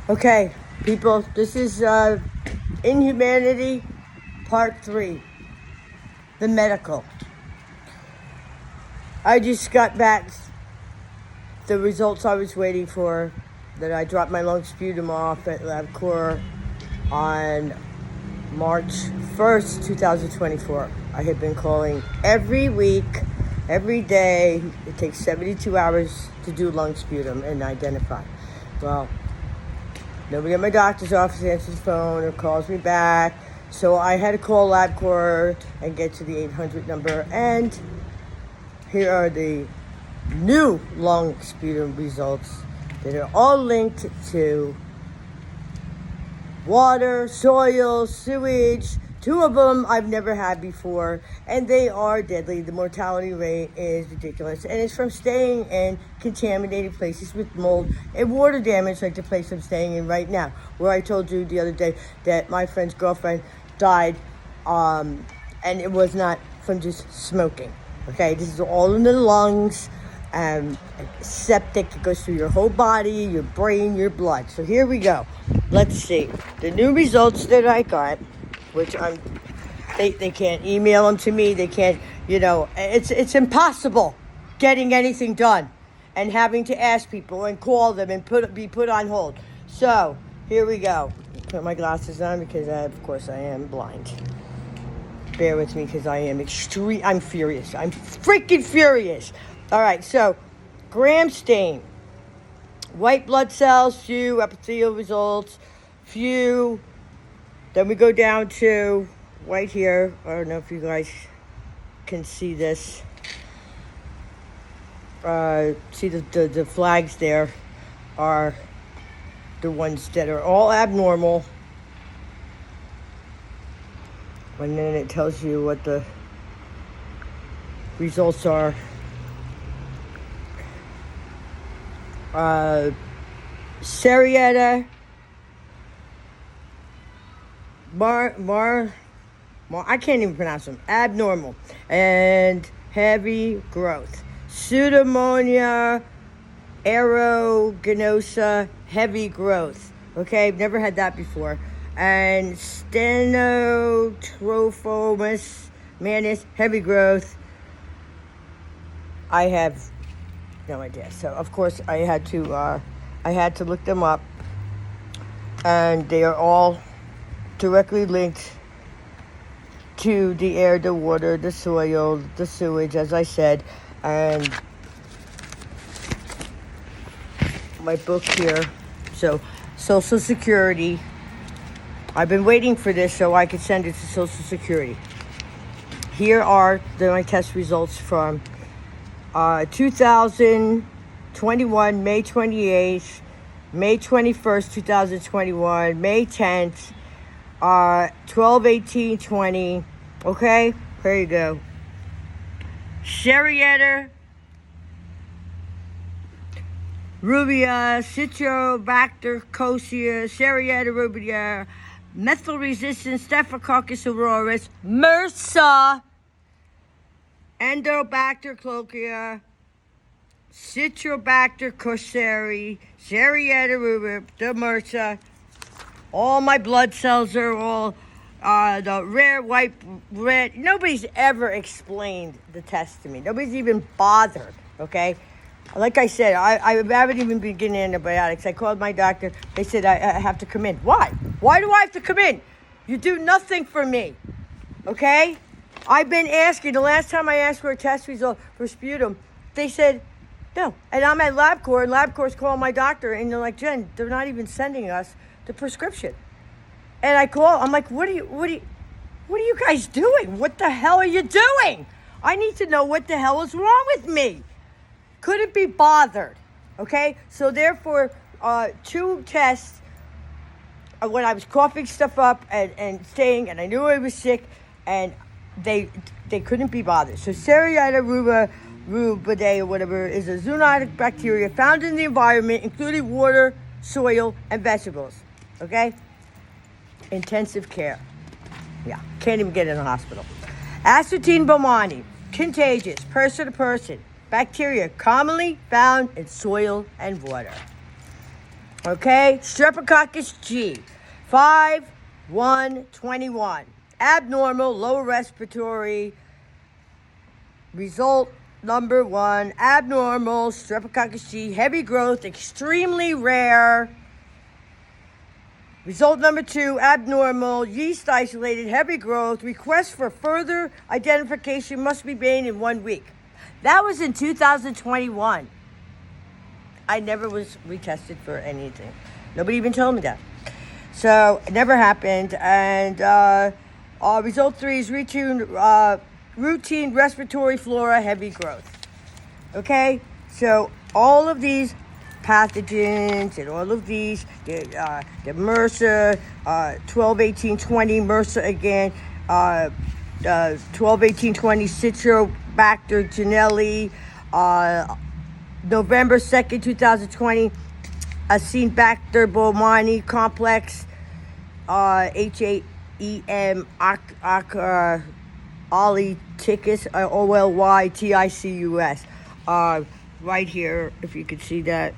Okay, people, this is INHUMANITY Part 3, the medical. I just got back the results I was waiting for, that I dropped my lung sputum off at LabCorp on March 1st, 2024. I had been calling every week, every day. It takes 72 hours to do lung sputum and identify. Well, nobody at my doctor's office answers the phone or calls me back. So I had to call LabCorp and get to the 800 number. And here are the new lung sputum results that are all linked to water, soil, sewage. 2 of them I've never had before, and they are deadly. The mortality rate is ridiculous, and it's from staying in contaminated places with mold and water damage, like the place I'm staying in right now, where I told you the other day that my friend's girlfriend died, and it was not from just smoking. Okay, this is all in the lungs, septic. It goes through your whole body, your brain, your blood. So here we go. Let's see the new results that I got, which they can't email them to me. They can't, it's impossible getting anything done and having to ask people and call them and be put on hold. So here we go. Put my glasses on because of course I am blind. Bear with me because I'm furious. I'm freaking furious. All right, so gram stain, white blood cells, few, epithelial results, few. Then we go down to right here. I don't know if you guys can see this. See the flags there are the ones that are all abnormal. And then it tells you what the results are. Serietta, I can't even pronounce them. Abnormal and heavy growth. Pseudomonas aeruginosa, heavy growth. Okay, I've never had that before. And Stenotrophomus manus, heavy growth. I have no idea. So of course I had to look them up, and they are all directly linked to the air, the water, the soil, the sewage, as I said. And my book here. So Social Security. I've been waiting for this so I could send it to Social Security. Here are my test results from 2021, May 28th, May 21st, 2021, May 10th, 12/18/20. Okay, here you go. Serietta rubia, Citrobacter coccea, Serietta rubia, methyl-resistant Staphylococcus aureus, MRSA, Endobacter cloaca, Citrobacter coccei, Serietta rubia, the MRSA. All my blood cells are all the rare white red. Nobody's ever explained the test to me. Nobody's even bothered, okay? Like I said, I haven't even been getting antibiotics. I called my doctor. They said I have to come in. Why? Why do I have to come in? You do nothing for me, okay? I've been asking. The last time I asked for a test result for sputum, they said no. And I'm at LabCorp, and LabCorp's calling my doctor, and they're like, Jen, they're not even sending us the prescription. And I call. I'm like, what are you guys doing? What the hell are you doing? I need to know what the hell is wrong with me. Couldn't be bothered, okay? So therefore, 2 tests when I was coughing stuff up and staying, and I knew I was sick, and they couldn't be bothered. So Serietta rubidae or whatever is a zoonotic bacteria found in the environment, including water, soil, and vegetables, okay? Intensive care. Yeah, can't even get in the hospital. Ascertine Bomani, contagious, person to person. Bacteria commonly found in soil and water. Okay, Streptococcus G, 5/1/21. Abnormal, lower respiratory. Result number 1, abnormal, Streptococcus G, heavy growth, extremely rare. Result number 2, abnormal, yeast isolated, heavy growth. Request for further identification must be made in 1 week. That was in 2021. I never was retested for anything. Nobody even told me that. So it never happened. And result 3 is routine respiratory flora, heavy growth. Okay? So all of these pathogens and all of these, the MRSA, 12-18-20, MRSA again, 12-18-20, Citrobacter genelli, November 2nd, 2020, Acinetobacter baumannii complex, HAEM, Olyticus, Olyticus, right here, if you could see that.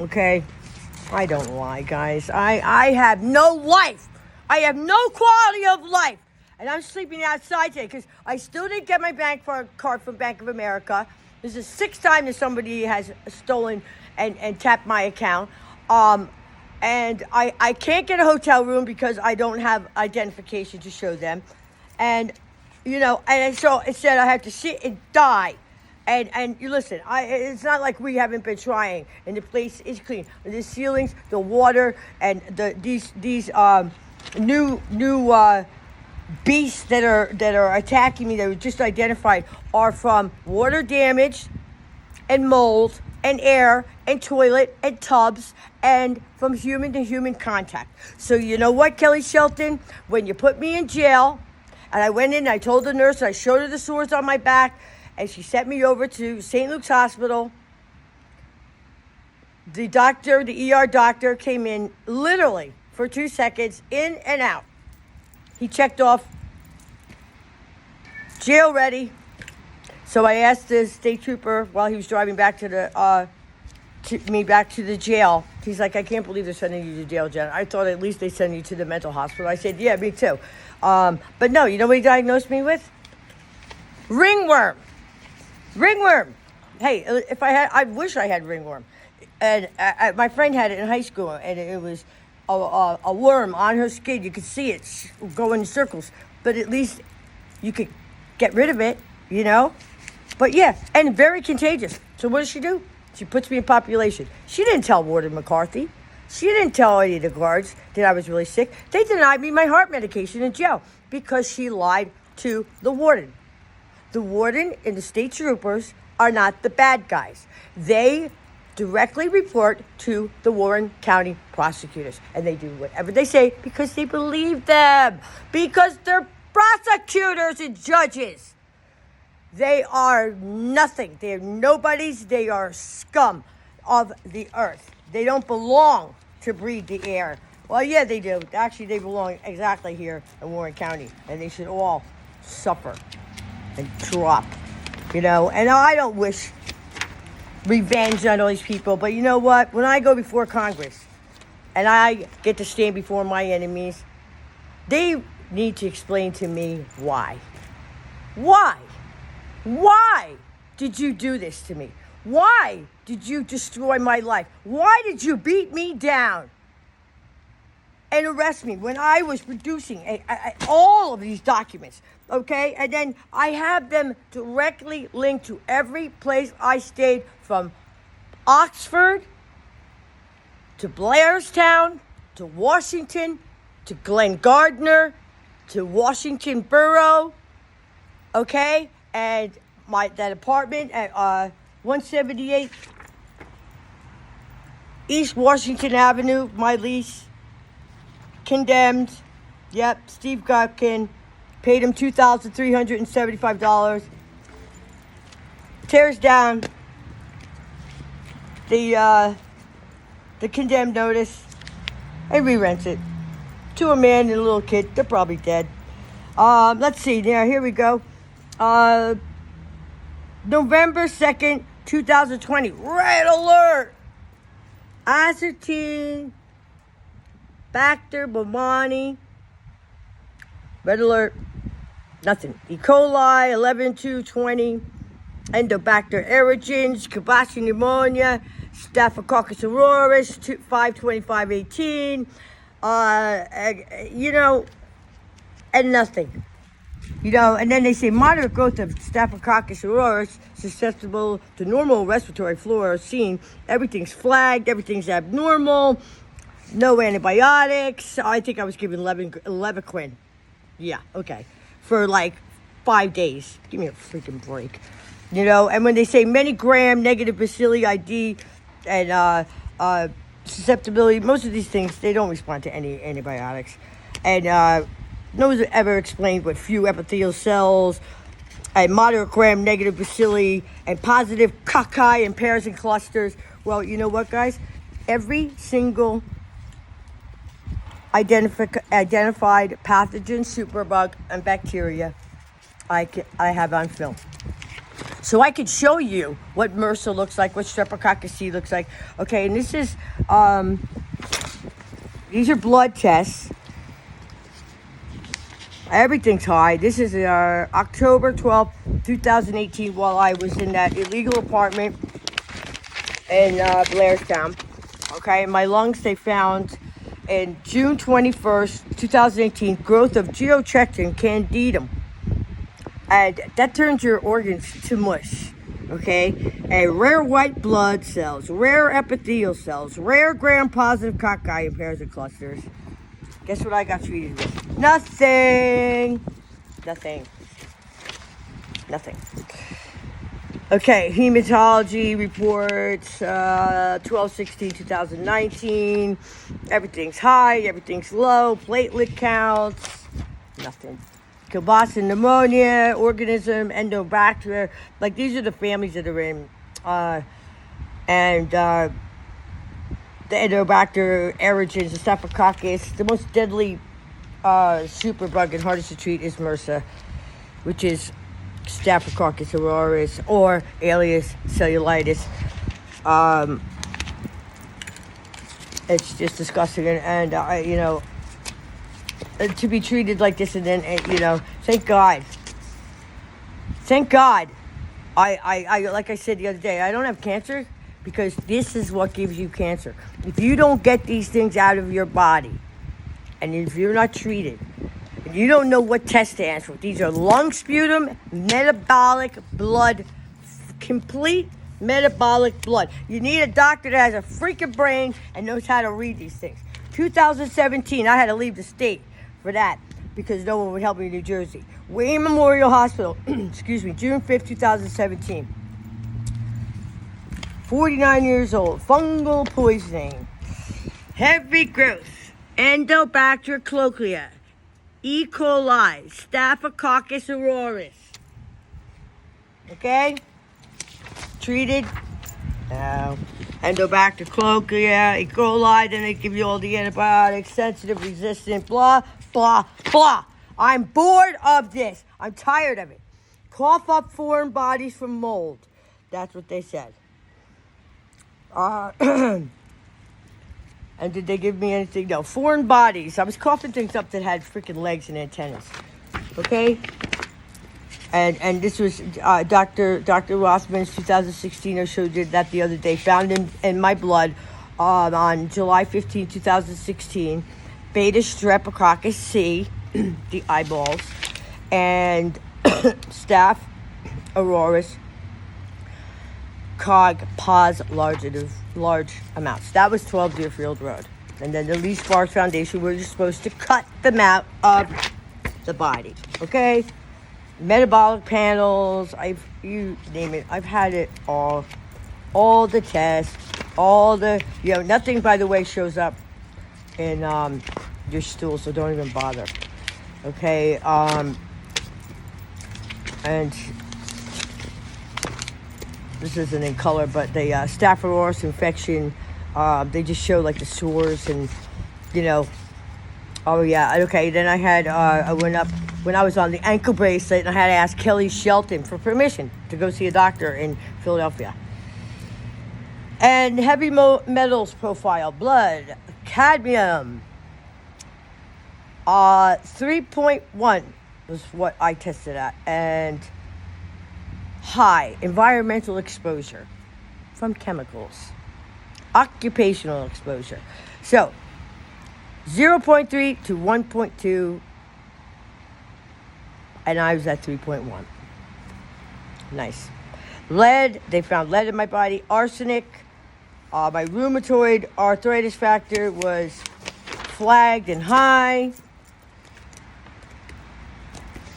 Okay, I don't lie, guys. I have no life. I have no quality of life. And I'm sleeping outside today because I still didn't get my bank card from Bank of America. This is the 6th time that somebody has stolen and tapped my account. And I can't get a hotel room because I don't have identification to show them. And, and so instead I have to sit and die. And you listen, it's not like we haven't been trying. And the place is clean. The ceilings, the water, and these new beasts that are attacking me that were just identified are from water damage and mold and air and toilet and tubs and from human to human contact. So you know what, Kelly Shelton? When you put me in jail, and I went in and I told the nurse, I showed her the sores on my back, and she sent me over to St. Luke's Hospital. The doctor, the ER doctor, came in literally for 2 seconds, in and out. He checked off, jail ready. So I asked the state trooper while he was driving back to the jail. He's like, I can't believe they're sending you to jail, Jen. I thought at least they send you to the mental hospital. I said, yeah, me too. But no, you know what he diagnosed me with? Ringworm. Ringworm. Hey, I wish I had ringworm. And my friend had it in high school, and it was a worm on her skin. You could see it go in circles, but at least you could get rid of it, But yeah, and very contagious. So what does she do? She puts me in population. She didn't tell Warden McCarthy. She didn't tell any of the guards that I was really sick. They denied me my heart medication in jail because she lied to the warden. The warden and the state troopers are not the bad guys. They directly report to the Warren County prosecutors, and they do whatever they say because they believe them, because they're prosecutors and judges. They are nothing. They are nobodies. They are scum of the earth. They don't belong to breathe the air. Well, yeah, they do. Actually, they belong exactly here in Warren County, and they should all suffer and drop, And I don't wish revenge on all these people, but you know what? When I go before Congress and I get to stand before my enemies, they need to explain to me why. Why? Why did you do this to me? Why did you destroy my life? Why did you beat me down and arrest me when I was producing all of these documents, okay? And then I have them directly linked to every place I stayed, from Oxford to Blairstown to Washington to Glen Gardner to Washington Borough, okay? And that apartment at 178 East Washington Avenue, my lease, condemned. Yep, Steve Gutkin, paid him $2,375. Tears down the condemned notice and re-rents it to a man and a little kid. They're probably dead. Let's see. Now, here we go. November 2nd, 2020. Red alert. Ascertain, Bacter, Bomani, red alert, nothing. E. coli, 11-2-20, Endobacter aerogens, Kabashi pneumonia, Staphylococcus aureus, 5-25-18, and nothing. And then they say moderate growth of Staphylococcus aureus, susceptible to normal respiratory flora seen. Everything's flagged, everything's abnormal, no antibiotics. I think I was given Levaquin. Yeah, okay. For like 5 days. Give me a freaking break. And when they say many gram negative bacilli ID and susceptibility, most of these things, they don't respond to any antibiotics. And no one's ever explained what few epithelial cells and moderate gram negative bacilli and positive cocci and pairs and clusters. Well, you know what, guys? Every single identified pathogen, superbug, and bacteria I have on film. So I could show you what MRSA looks like, what Streptococcus C looks like. Okay, and this is, these are blood tests. Everything's high. This is October 12th, 2018, while I was in that illegal apartment in Blairstown. Okay, in my lungs they found in June 21st, 2018, growth of Geochectin candidum. And that turns your organs to mush, okay? And rare white blood cells, rare epithelial cells, rare gram-positive cocci and pairs and clusters. Guess what I got treated with? Nothing. Okay, hematology reports, 12/16/2019. Everything's high, everything's low, platelet counts, nothing. Kielbasa pneumonia, organism, Endobacter. Like, these are the families that are in. The Endobacter aerogens, the Staphylococcus. The most deadly superbug and hardest to treat is MRSA, which is Staphylococcus aureus, or alias cellulitis. It's just disgusting, and to be treated like this, and then thank God. I like I said the other day, I don't have cancer because this is what gives you cancer. If you don't get these things out of your body, and if you're not treated, and you don't know what test to answer, these are lung sputum, metabolic blood, complete metabolic blood. You need a doctor that has a freaking brain and knows how to read these things. 2017, I had to leave the state for that because no one would help me in New Jersey. Wayne Memorial Hospital, excuse me, June 5th, 2017. 49 years old, fungal poisoning, heavy growth, Endobacter cochlea, E. coli, Staphylococcus aureus. Okay? Treated. Endobacter cochlea, E. coli, then they give you all the antibiotics, sensitive, resistant, blah, blah, blah. I'm bored of this. I'm tired of it. Cough up foreign bodies from mold. That's what they said. And did they give me anything? No. Foreign bodies. I was coughing things up that had freaking legs and antennas. Okay? And this was Dr. Rothman's 2016 or so did that the other day. Found in my blood on July 15, 2016. Beta Streptococcus C, the eyeballs, and Staph aureus, cog, pos, large amounts. That was 12 Deerfield Road. And then the Lee Sparks Foundation, we're just supposed to cut them out of the body. Okay? Metabolic panels, you name it. I've had it all the tests, nothing, by the way, shows up in your stool, so don't even bother. Okay, and this isn't in color, but the Staph aureus infection, they just show like the sores and, oh yeah, okay. Then I had, I went up, when I was on the ankle bracelet, and I had to ask Kelly Shelton for permission to go see a doctor in Philadelphia. And heavy metals profile, blood, cadmium, 3.1 was what I tested at, and high environmental exposure from chemicals, occupational exposure. So 0.3 to 1.2, and I was at 3.1. Nice. Lead, they found lead in my body. Arsenic, my rheumatoid arthritis factor was flagged and high.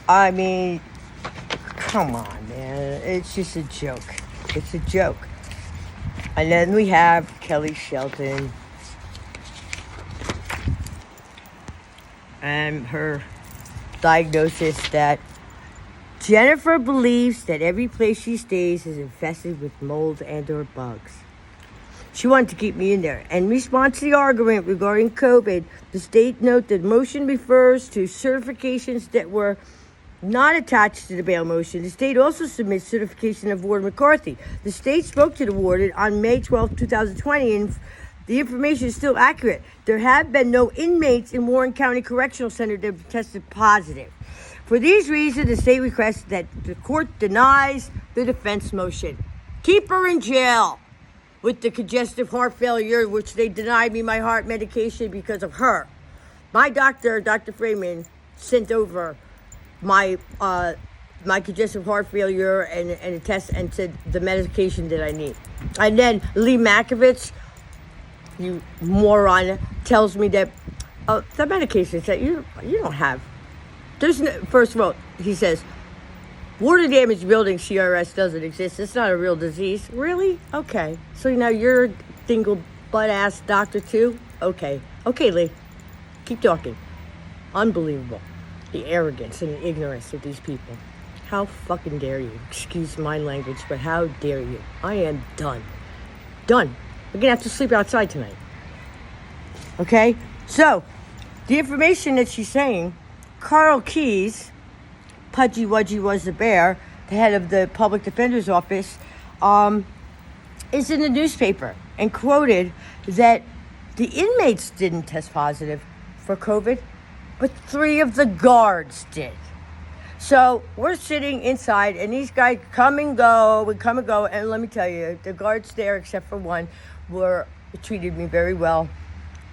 I mean, come on, man. It's just a joke. It's a joke. And then we have Kelly Shelton and her diagnosis that Jennifer believes that every place she stays is infested with mold and or bugs. She wanted to keep me in there. In response to the argument regarding COVID, the state noted that motion refers to certifications that were not attached to the bail motion. The state also submits certification of Warden McCarthy. The state spoke to the warden on May 12, 2020, and the information is still accurate. There have been no inmates in Warren County Correctional Center that have tested positive. For these reasons, the state requests that the court denies the defense motion. Keep her in jail with the congestive heart failure, which they denied me my heart medication because of her. My doctor, Dr. Freeman, sent over my congestive heart failure and a test and said the medication that I need. And then Lee Makovich, you moron, tells me that the medications that you don't have. There's no, first of all, he says, water damage building CRS doesn't exist. It's not a real disease. Really? Okay. So now you're a dingle butt ass doctor too? Okay. Okay, Lee. Keep talking. Unbelievable. The arrogance and the ignorance of these people. How fucking dare you? Excuse my language, but how dare you? I am done. Done. We're gonna have to sleep outside tonight. Okay? So, the information that she's saying, Carl Keyes, Pudgy Wudgy was the bear, the head of the public defender's office, is in the newspaper and quoted that the inmates didn't test positive for COVID, but 3 of the guards did. So we're sitting inside, and these guys come and go, and let me tell you, the guards there, except for one, treated me very well.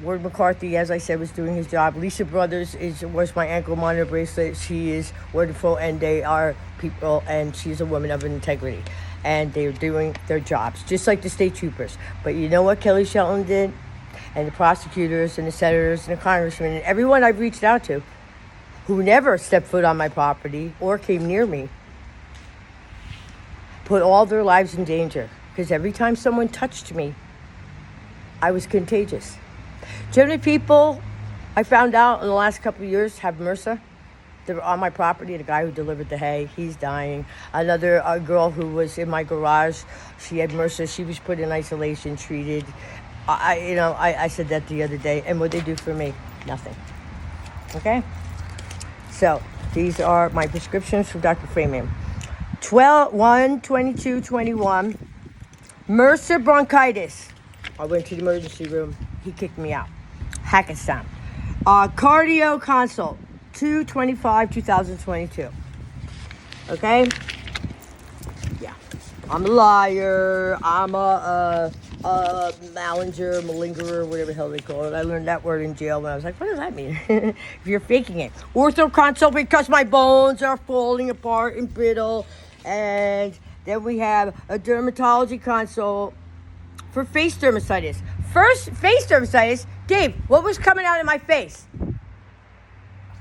Warden McCarthy, as I said, was doing his job. Lisa Brothers was my ankle monitor bracelet. She is wonderful, and they are people, and she's a woman of integrity. And they're doing their jobs, just like the state troopers. But you know what Kelly Shelton did? And the prosecutors and the senators and the congressmen and everyone I've reached out to who never stepped foot on my property or came near me put all their lives in danger. Because every time someone touched me, I was contagious. Do you know how many people I found out in the last couple of years have MRSA? They're on my property. The guy who delivered the hay, he's dying. Another girl who was in my garage, she had MRSA. She was put in isolation, treated. I said that the other day. And what they do for me? Nothing. Okay? So, these are my prescriptions from Dr. Freeman. 1/22/21. MRSA bronchitis. I went to the emergency room. He kicked me out. Hackensack. Cardio consult. 2/25/2022. Okay? Yeah. I'm a liar. I'm a malingerer, whatever the hell they call it. I learned that word in jail when I was like, what does that mean? If you're faking it. Ortho consult because my bones are falling apart and brittle. And then we have a dermatology consult for face dermatitis. First, face dermatitis. Dave, what was coming out of my face?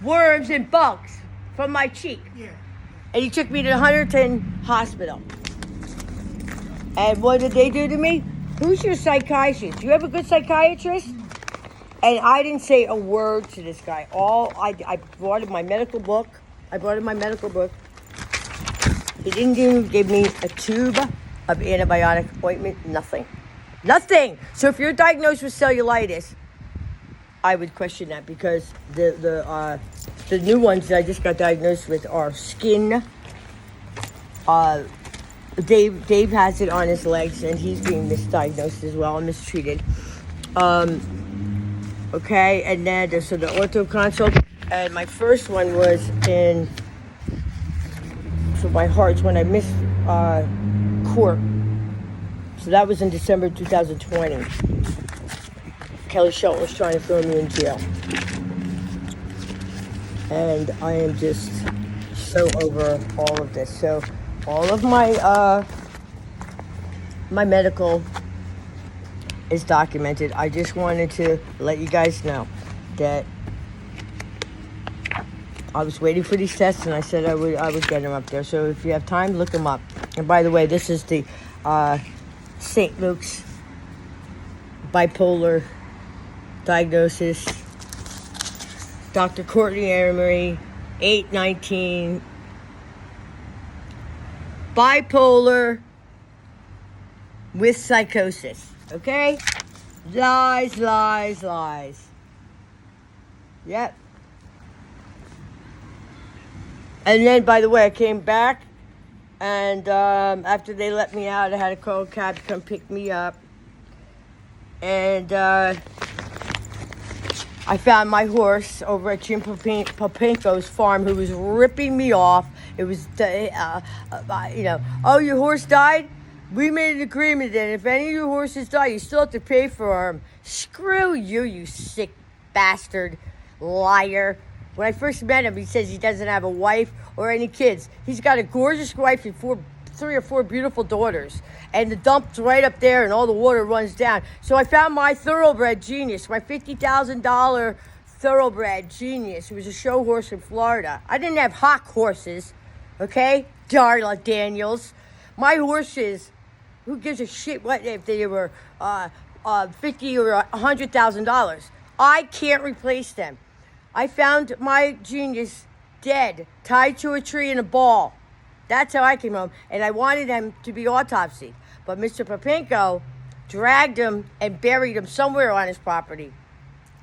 Worms and bugs from my cheek. Yeah. And he took me to the Hunterton Hospital. And what did they do to me? Who's your psychiatrist? You have a good psychiatrist? And I didn't say a word to this guy. I brought him my medical book. He didn't even give me a tube of antibiotic ointment. Nothing. So if you're diagnosed with cellulitis, I would question that because the new ones that I just got diagnosed with are skin Dave has it on his legs, and he's being misdiagnosed as well and mistreated. Okay, and then so the ortho consult, and my first one was in for my heart's when I missed court. So that was in December 2020. Kelly Shelton was trying to throw me in jail. And I am just so over all of this. So all of my my medical is documented. I just wanted to let you guys know that I was waiting for these tests, and I said I would get them up there. So if you have time, look them up. And by the way, this is the St. Luke's bipolar diagnosis. Dr. Courtney Emery, 819. Bipolar with psychosis. Okay? Lies, lies, lies. Yep. And then, by the way, I came back, and after they let me out, I had a call cab to come pick me up. And I found my horse over at Jim Popinko's farm, who was ripping me off. It was, oh, your horse died? We made an agreement that if any of your horses die, you still have to pay for them. Screw you, you sick bastard liar. When I first met him, he says he doesn't have a wife or any kids. He's got a gorgeous wife and 3 or 4 beautiful daughters. And the dump's right up there, and all the water runs down. So I found my thoroughbred Genius, my $50,000 thoroughbred Genius. It was a show horse in Florida. I didn't have hawk horses, okay? Darla Daniels. My horses, who gives a shit what if they were $50,000 or $100,000? I can't replace them. I found my Genius dead, tied to a tree in a ball. That's how I came home. And I wanted him to be autopsied. But Mr. Popinko dragged him and buried him somewhere on his property.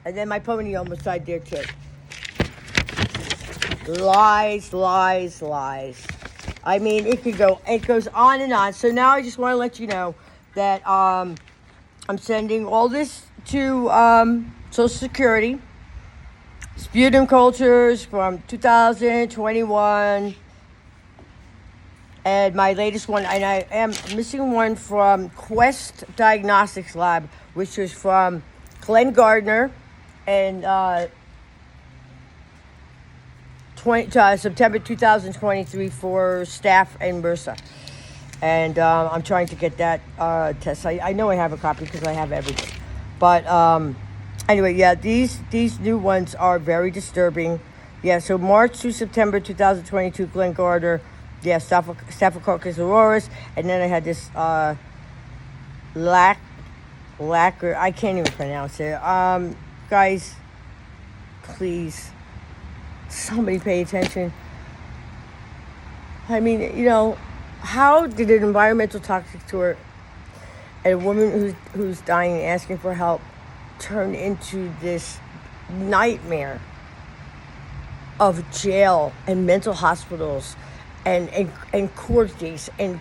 And then my pony almost died there too. Lies, lies, lies. I mean, it goes on and on. So now I just want to let you know that I'm sending all this to Social Security. Sputum cultures from 2021. And my latest one, and I am missing one from Quest Diagnostics Lab, which was from Glenn Gardner and September 2023 for staff and MRSA. And I'm trying to get that test. I know I have a copy because I have everything. But anyway, yeah, these new ones are very disturbing. Yeah, so March to September 2022, Glenn Gardner. Yeah, Staphylococcus aureus, and then I had this lacquer. I can't even pronounce it. Guys, please, somebody pay attention. I mean, how did an environmental toxic tour and a woman who's dying and asking for help turn into this nightmare of jail and mental hospitals? And court dates and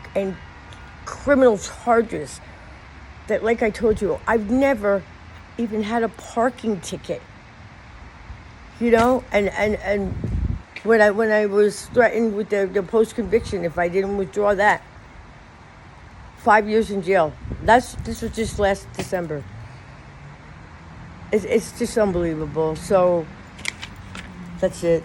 criminal charges that, like I told you, I've never even had a parking ticket. And when I was threatened with the post-conviction, if I didn't withdraw that, 5 years in jail. This was just last December. It's just unbelievable. So that's it.